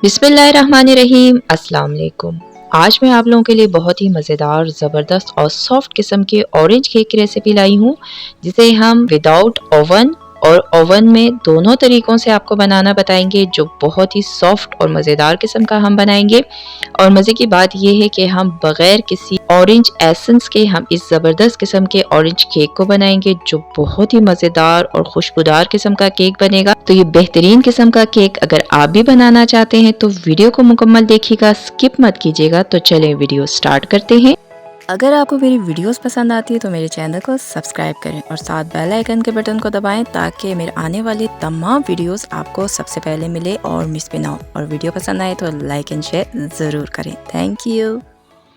बिस्मिल्लाहिर्रहमानिर्रहीम। अस्सलाम वालेकुम। आज मैं आप लोगों के लिए बहुत ही मज़ेदार, ज़बरदस्त और सॉफ्ट किस्म के ऑरेंज केक की रेसिपी लाई हूँ, जिसे हम विदाउट ओवन और ओवन में दोनों तरीक़ों से आपको बनाना बताएंगे, जो बहुत ही सॉफ्ट और मज़ेदार किस्म का हम बनाएंगे। और मज़े की बात यह है कि हम बग़ैर किसी ऑरेंज एसेंस के हम इस ज़बरदस्त किस्म के ऑरेंज केक को बनाएंगे, जो बहुत ही मज़ेदार और खुशबूदार किस्म का केक बनेगा। तो ये बेहतरीन किस्म का केक अगर आप भी बनाना चाहते हैं तो वीडियो को मुकम्मल देखिएगा, स्किप मत कीजिएगा। तो चलें वीडियो स्टार्ट करते हैं। अगर आपको मेरी वीडियोस पसंद आती है तो मेरे चैनल को सब्सक्राइब करें और साथ बेल आइकन के बटन को दबाएं, ताकि मेरे आने वाली तमाम वीडियोस आपको सबसे पहले मिले और मिस भी ना हो। और वीडियो पसंद आए तो लाइक एंड शेयर ज़रूर करें। Thank you.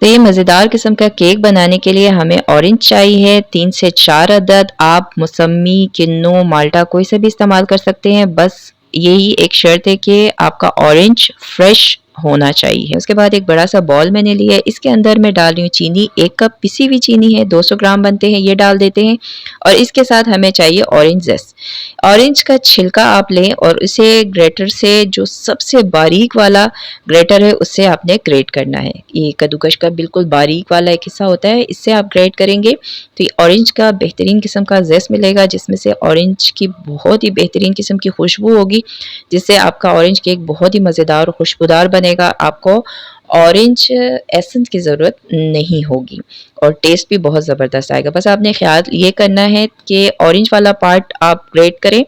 तो ये मज़ेदार किस्म का केक बनाने के लिए हमें ऑरेंज चाहिए 3 से 4 अदद। आप मौसमी, किन्नू, माल्टा कोई से भी इस्तेमाल कर सकते हैं। बस यही एक शर्त है कि आपका ऑरेंज फ्रेश होना चाहिए। उसके बाद एक बड़ा सा बॉल मैंने लिया है, इसके अंदर मैं डाल रही हूँ चीनी। 1 कप पिसी हुई चीनी है, 200 ग्राम बनते हैं, ये डाल देते हैं। और इसके साथ हमें चाहिए ऑरेंज जेस्ट। ऑरेंज का छिलका आप लें और उसे ग्रेटर से, जो सबसे बारीक वाला ग्रेटर है, उससे आपने ग्रेट करना है। ये कद्दूकश का बिल्कुल बारीक वाला एक हिस्सा होता है, इससे आप ग्रेट करेंगे तो ये ऑरेंज का बेहतरीन किस्म का जेस्ट मिलेगा, जिसमें से ऑरेंज की बहुत ही बेहतरीन किस्म की खुशबू होगी, जिससे आपका ऑरेंज केक बहुत ही मज़ेदार और खुशबूदार बनेगा। आपको ऑरेंज एसेंस की ज़रूरत नहीं होगी और टेस्ट भी बहुत ज़बरदस्त आएगा। बस आपने ख्याल ये करना है कि ऑरेंज वाला पार्ट आप ग्रेट करें,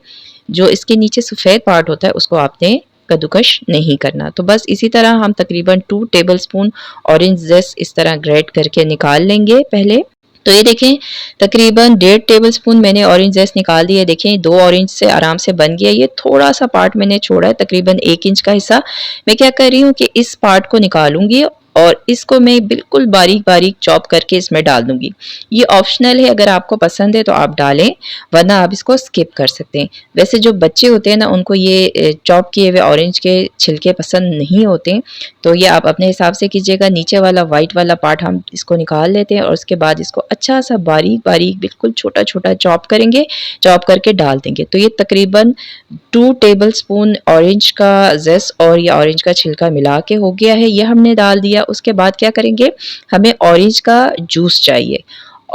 जो इसके नीचे सफ़ेद पार्ट होता है उसको आपने कद्दूकश नहीं करना। तो बस इसी तरह हम तकरीबन 2 टेबलस्पून ऑरेंज जेस्ट इस तरह ग्रेट करके निकाल लेंगे पहले। तो ये देखें तकरीबन 1.5 टेबलस्पून मैंने ऑरेंज जेस्ट निकाल दिया। देखें 2 ऑरेंज से आराम से बन गया। ये थोड़ा सा पार्ट मैंने छोड़ा है, तकरीबन 1 इंच का हिस्सा। मैं क्या कर रही हूँ कि इस पार्ट को निकालूंगी और इसको मैं बिल्कुल बारीक बारीक चॉप करके इसमें डाल दूंगी। ये ऑप्शनल है, अगर आपको पसंद है तो आप डालें, वरना आप इसको स्किप कर सकते हैं। वैसे जो बच्चे होते हैं ना, उनको ये चॉप किए हुए ऑरेंज के छिलके पसंद नहीं होते, तो ये आप अपने हिसाब से कीजिएगा। नीचे वाला वाइट वाला पार्ट हम इसको निकाल लेते हैं और उसके बाद इसको अच्छा सा बारीक बारीक बिल्कुल छोटा छोटा चॉप करेंगे, चॉप करके डाल देंगे। तो ये तकरीबन 2 टेबलस्पून ऑरेंज का जेस्ट और ये ऑरेंज का छिलका मिला के हो गया है, ये हमने डाल दिया। उसके बाद क्या करेंगे, हमें ऑरेंज का जूस चाहिए।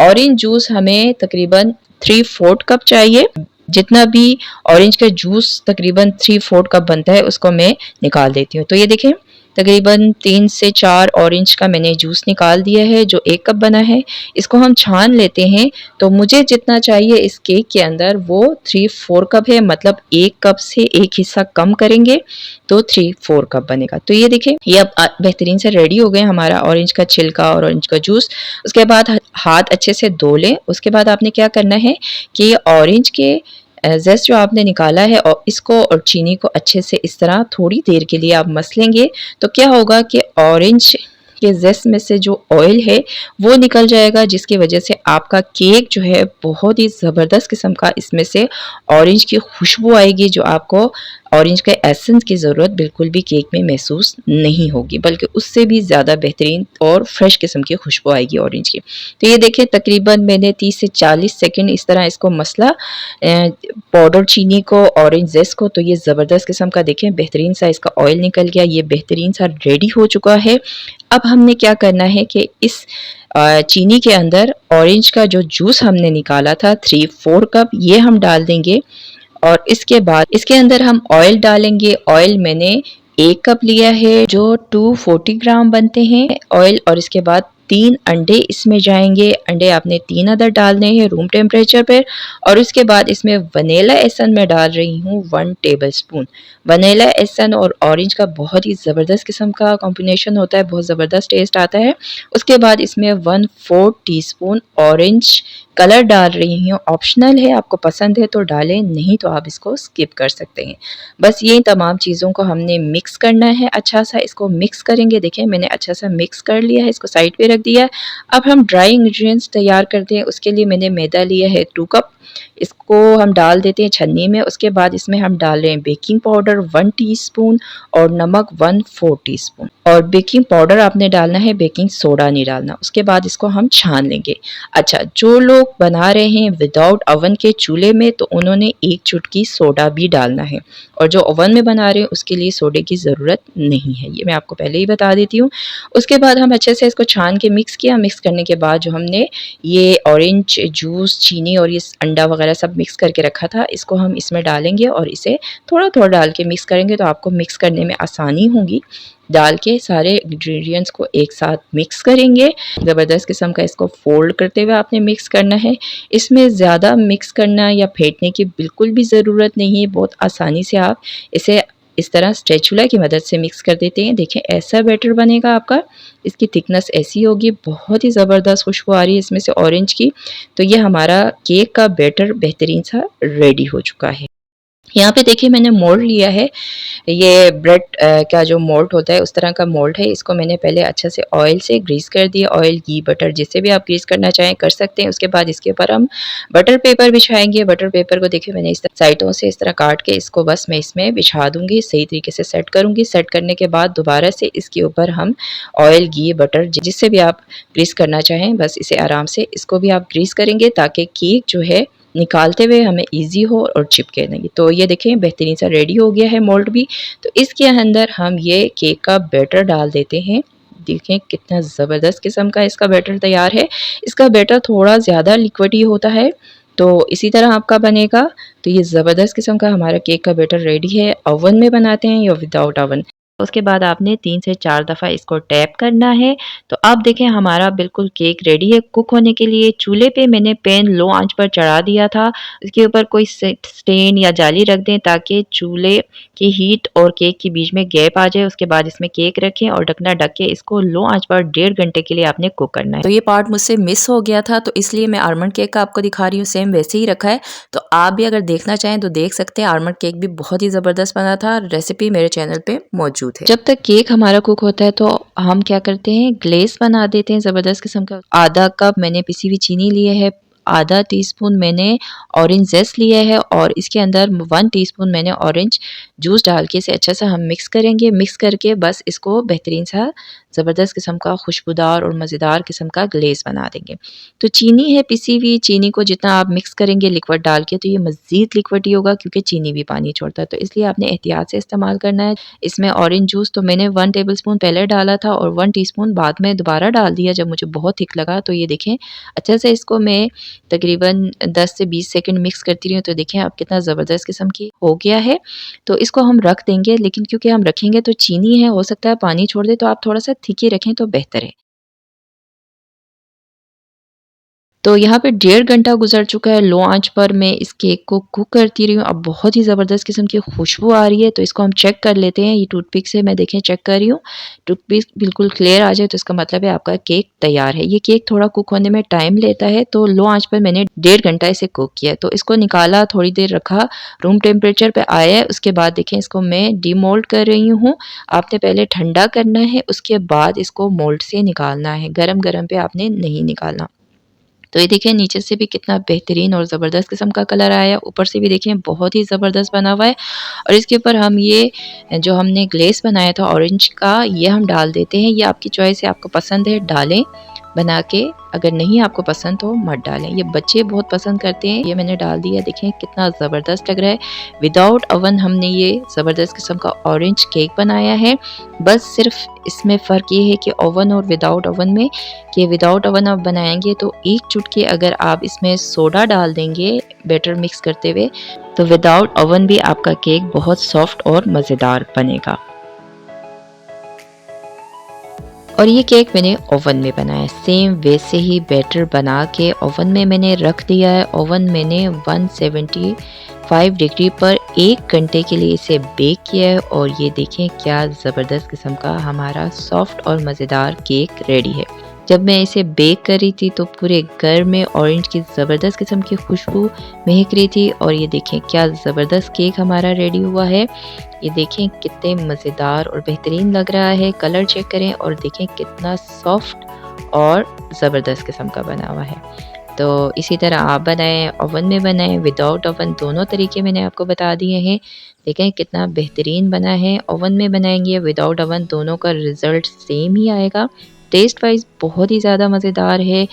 ऑरेंज जूस हमें तकरीबन 3/4 कप चाहिए। जितना भी ऑरेंज का जूस तकरीबन 3/4 कप बनता है, उसको मैं निकाल देती हूँ। तो ये देखें तकरीबन 3 से 4 ऑरेंज का मैंने जूस निकाल दिया है, जो 1 कप बना है। इसको हम छान लेते हैं। तो मुझे जितना चाहिए इस केक के अंदर वो 3/4 कप है, मतलब 1 कप से एक हिस्सा कम करेंगे तो 3/4 कप बनेगा। तो ये देखें ये अब बेहतरीन से रेडी हो गए हमारा ऑरेंज का छिलका और ऑरेंज का जूस। उसके बाद हाथ अच्छे से धो लें। उसके बाद आपने क्या करना है कि ऑरेंज के जेस्ट जो आपने निकाला है और इसको और चीनी को अच्छे से इस तरह थोड़ी देर के लिए आप मसलेंगे। तो क्या होगा कि ऑरेंज के जेस्ट में से जो ऑयल है वो निकल जाएगा, जिसकी वजह से आपका केक जो है बहुत ही ज़बरदस्त किस्म का इसमें से ऑरेंज की खुशबू आएगी, जो आपको ऑरेंज के एसेंस की ज़रूरत बिल्कुल भी केक में महसूस नहीं होगी, बल्कि उससे भी ज़्यादा बेहतरीन और फ्रेश किस्म की खुशबू आएगी ऑरेंज की। तो ये देखें तकरीबन मैंने 30 से 40 सेकंड इस तरह इसको मसला, पाउडर चीनी को, ऑरेंज जेस्ट को। तो ये ज़बरदस्त किस्म का देखें बेहतरीन सा इसका ऑयल निकल गया, ये बेहतरीन सा रेडी हो चुका है। अब हमने क्या करना है कि इस चीनी के अंदर ऑरेंज का जो जूस हमने निकाला था 3/4 कप, ये हम डाल देंगे। और इसके बाद इसके अंदर हम ऑयल डालेंगे। ऑयल मैंने 1 कप लिया है, जो 240 ग्राम बनते हैं ऑयल। और इसके बाद 3 अंडे इसमें जाएंगे। अंडे आपने 3 अदर डालने हैं रूम टेम्परेचर पर। और उसके बाद इसमें वनीला एसन मैं डाल रही हूँ 1 टेबलस्पून। वनीला एसन और ऑरेंज का बहुत ही ज़बरदस्त किस्म का कॉम्बिनेशन होता है, बहुत ज़बरदस्त टेस्ट आता है। उसके बाद इसमें 1/4 टीस्पून ऑरेंज कलर डाल रही हूँ, ऑप्शनल है, आपको पसंद है तो डालें, नहीं तो आप इसको स्किप कर सकते हैं। बस ये तमाम चीज़ों को हमने मिक्स करना है। अच्छा सा इसको मिक्स करेंगे। देखें मैंने अच्छा सा मिक्स कर लिया है, इसको साइड पे रख दिया है। अब हम ड्राई इंग्रेडिएंट्स तैयार करते हैं। उसके लिए मैंने मैदा लिया है 2 कप, इसको हम डाल देते हैं छन्नी में। उसके बाद इसमें हम डाल रहे हैं बेकिंग पाउडर 1 टीस्पून और नमक 1/4 टीस्पून। और बेकिंग पाउडर आपने डालना है, बेकिंग सोडा नहीं डालना। उसके बाद इसको हम छान लेंगे। अच्छा, जो लोग बना रहे हैं विदाउट ओवन के चूल्हे में तो उन्होंने 1 चुटकी सोडा भी डालना है, और जो ओवन में बना रहे हैं उसके लिए सोडे की ज़रूरत नहीं है, ये मैं आपको पहले ही बता देती हूँ। उसके बाद हम अच्छे से इसको छान के मिक्स किया। मिक्स करने के बाद जो हमने ये ऑरेंज जूस, चीनी और ये अंडा वगैरह सब मिक्स करके रखा था, इसको हम इसमें डालेंगे और इसे थोड़ा-थोड़ा डाल के मिक्स करेंगे तो आपको मिक्स करने में आसानी होगी। डाल के सारे इंग्रेडिएंट्स को एक साथ मिक्स करेंगे। ज़बरदस्त किस्म का इसको फ़ोल्ड करते हुए आपने मिक्स करना है। इसमें ज़्यादा मिक्स करना या फेंटने की बिल्कुल भी ज़रूरत नहीं है। बहुत आसानी से आप इसे इस तरह स्पैचुला की मदद से मिक्स कर देते हैं। देखिए ऐसा बैटर बनेगा आपका। इसकी थिकनेस ऐसी होगी, बहुत ही ज़बरदस्त खुशबू आ रही है इसमें से ऑरेंज की। तो ये हमारा केक का बैटर बेहतरीन सा रेडी हो चुका है। यहाँ पे देखिए मैंने मोल्ड लिया है, ये ब्रेड का जो मोल्ड होता है उस तरह का मोल्ड है। इसको मैंने पहले अच्छा से ऑयल से ग्रीस कर दिया। ऑयल, घी, बटर जिससे भी आप ग्रीस करना चाहें कर सकते हैं। उसके बाद इसके ऊपर हम बटर पेपर बिछाएंगे। बटर पेपर को देखिए मैंने इस तरह साइडों से इस तरह काट के इसको बस मैं इसमें बिछा दूंगी, सही तरीके से सेट करूंगी। सेट करने के बाद दोबारा से इसके ऊपर हम ऑयल, घी, बटर जिससे भी आप ग्रीस करना चाहें बस इसे आराम से इसको भी आप ग्रीस करेंगे ताकि केक जो है निकालते हुए हमें इजी हो और चिपके नहीं। तो ये देखें बेहतरीन सा रेडी हो गया है मोल्ड भी। तो इसके अंदर हम ये केक का बैटर डाल देते हैं। देखें कितना ज़बरदस्त किस्म का इसका बैटर तैयार है। इसका बैटर थोड़ा ज़्यादा लिक्विडी होता है, तो इसी तरह आपका बनेगा। तो ये ज़बरदस्त किस्म का हमारा केक का बैटर रेडी है। ओवन में बनाते हैं या विदाउट ओवन। उसके बाद आपने 3 से 4 दफ़ा इसको टैप करना है। तो अब देखें हमारा बिल्कुल केक रेडी है कुक होने के लिए। चूल्हे पे मैंने पैन लो आंच पर चढ़ा दिया था। इसके ऊपर कोई स्टेन या जाली रख दें ताकि चूल्हे की हीट और केक के बीच में गैप आ जाए। उसके बाद इसमें केक रखें और ढकना ढक के इसको लो आंच पर 1.5 घंटे के लिए आपने कुक करना है। तो ये पार्ट मुझसे मिस हो गया था, तो इसलिए मैं आलमंड केक का आपको दिखा रही हूँ, सेम वैसे ही रखा है। तो आप भी अगर देखना चाहें तो देख सकते हैं। आलमंड केक भी बहुत ही ज़बरदस्त बना था। रेसिपी मेरे चैनल पे मौजूद है। जब तक केक हमारा कुक होता है तो हम क्या करते हैं, ग्लेस बना देते हैं ज़बरदस्त किस्म का। आधा कप मैंने पिसी हुई चीनी लिए है, आधा टीस्पून मैंने ऑरेंज जेस्ट लिया है और इसके अंदर 1 टीस्पून मैंने ऑरेंज जूस डाल के इसे अच्छा सा हम मिक्स करेंगे। मिक्स करके बस इसको बेहतरीन सा ज़बरदस्त किस्म का खुशबूदार और मज़ेदार किस्म का ग्लेस बना देंगे। तो चीनी है पिसी हुई, चीनी को जितना आप मिक्स करेंगे लिक्विड डाल के तो ये मज़ीद लिक्विड ही होगा क्योंकि चीनी भी पानी छोड़ता है। तो इसलिए आपने एहतियात से इस्तेमाल करना है। इसमें ऑरेंज जूस तो मैंने 1 टेबलस्पून पहले डाला था और 1 टीस्पून बाद में दोबारा डाल दिया जब मुझे बहुत थिक लगा। तो ये देखें अच्छे से इसको मैं तकरीबन 10 से 20 सेकंड मिक्स करती रही हूँ। तो देखें अब कितना ज़बरदस्त किस्म की हो गया है। तो इसको हम रख देंगे, लेकिन क्योंकि हम रखेंगे तो चीनी है, हो सकता है पानी छोड़ दे, तो आप थोड़ा सा थिक ही रखें तो बेहतर है। तो यहाँ पे 1.5 घंटा गुजर चुका है। लो आंच पर मैं इस केक को कुक करती रही हूँ। अब बहुत ही ज़बरदस्त किस्म की खुशबू आ रही है। तो इसको हम चेक कर लेते हैं। ये टूथपिक से मैं देखें चेक कर रही हूँ। टूथपिक बिल्कुल क्लियर आ जाए तो इसका मतलब है आपका केक तैयार है। ये केक थोड़ा कुक होने में टाइम लेता है, तो लो आंच पर मैंने 1.5 घंटा इसे कुक किया। तो इसको निकाला, थोड़ी देर रखा, रूम टेम्परेचर पर आया है। उसके बाद देखें इसको मैं डीमोल्ड कर रही हूँ। आपने पहले ठंडा करना है, उसके बाद इसको मोल्ड से निकालना है। गरम गरम पे आपने नहीं निकालना। तो ये देखिए नीचे से भी कितना बेहतरीन और ज़बरदस्त किस्म का कलर आया, ऊपर से भी देखिए बहुत ही ज़बरदस्त बना हुआ है। और इसके ऊपर हम ये जो हमने ग्लेस बनाया था ऑरेंज का, ये हम डाल देते हैं। ये आपकी चॉइस है, आपको पसंद है डालें बना के, अगर नहीं आपको पसंद तो मत डालें। ये बच्चे बहुत पसंद करते हैं। ये मैंने डाल दिया, देखें कितना ज़बरदस्त लग रहा है। विदाउट ओवन हमने ये ज़बरदस्त किस्म का ऑरेंज केक बनाया है। बस सिर्फ इसमें फ़र्क ये है कि ओवन और विदाउट ओवन में, कि विदाउट ओवन आप बनाएंगे तो 1 चुटकी अगर आप इसमें सोडा डाल देंगे बैटर मिक्स करते हुए, तो विदाउट ओवन भी आपका केक बहुत सॉफ्ट और मज़ेदार बनेगा। और ये केक मैंने ओवन में बनाया है। सेम वैसे ही बैटर बना के ओवन में मैंने रख दिया है। ओवन मैंने 175 डिग्री पर 1 घंटे के लिए इसे बेक किया है। और ये देखें क्या ज़बरदस्त किस्म का हमारा सॉफ्ट और मज़ेदार केक रेडी है। जब मैं इसे बेक कर रही थी तो पूरे घर में ऑरेंज की ज़बरदस्त किस्म की खुशबू महक रही थी। और ये देखें क्या ज़बरदस्त केक हमारा रेडी हुआ है। ये देखें कितने मज़ेदार और बेहतरीन लग रहा है। कलर चेक करें और देखें कितना सॉफ्ट और ज़बरदस्त किस्म का बना हुआ है। तो इसी तरह आप बनाएं, ओवन में बनाएं, विदाउट ओवन, दोनों तरीके मैंने आपको बता दिए हैं। देखें कितना बेहतरीन बना है। ओवन में बनाएंगे विदाउट ओवन, दोनों का रिज़ल्ट सेम ही आएगा। टेस्ट वाइज बहुत ही ज़्यादा मज़ेदार है।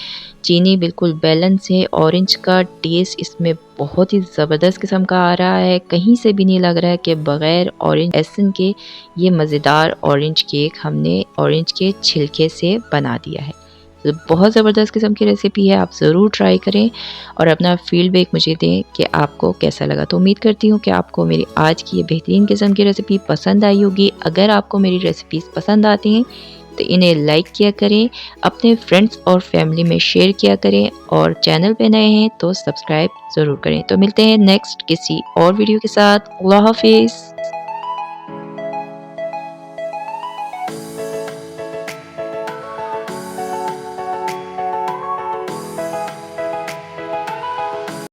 चीनी बिल्कुल बैलेंस है। ऑरेंज का टेस्ट इसमें बहुत ही ज़बरदस्त किस्म का आ रहा है। कहीं से भी नहीं लग रहा है कि बग़ैर ऑरेंज एसन के ये मज़ेदार ऑरेंज केक हमने ऑरेंज के छिलके से बना दिया है। तो बहुत ज़बरदस्त किस्म की रेसिपी है, आप ज़रूर ट्राई करें और अपना फीडबैक मुझे दें कि आपको कैसा लगा। तो उम्मीद करती हूँ कि आपको मेरी आज की ये बेहतरीन किस्म की रेसिपी पसंद आई होगी। अगर आपको मेरी रेसिपीज़ पसंद आती हैं तो इन्हें लाइक किया करें, अपने फ्रेंड्स और फैमिली में शेयर किया करें और चैनल पे नए हैं तो सब्सक्राइब ज़रूर करें। तो मिलते हैं नेक्स्ट किसी और वीडियो के साथ। अल्लाह हाफिज़।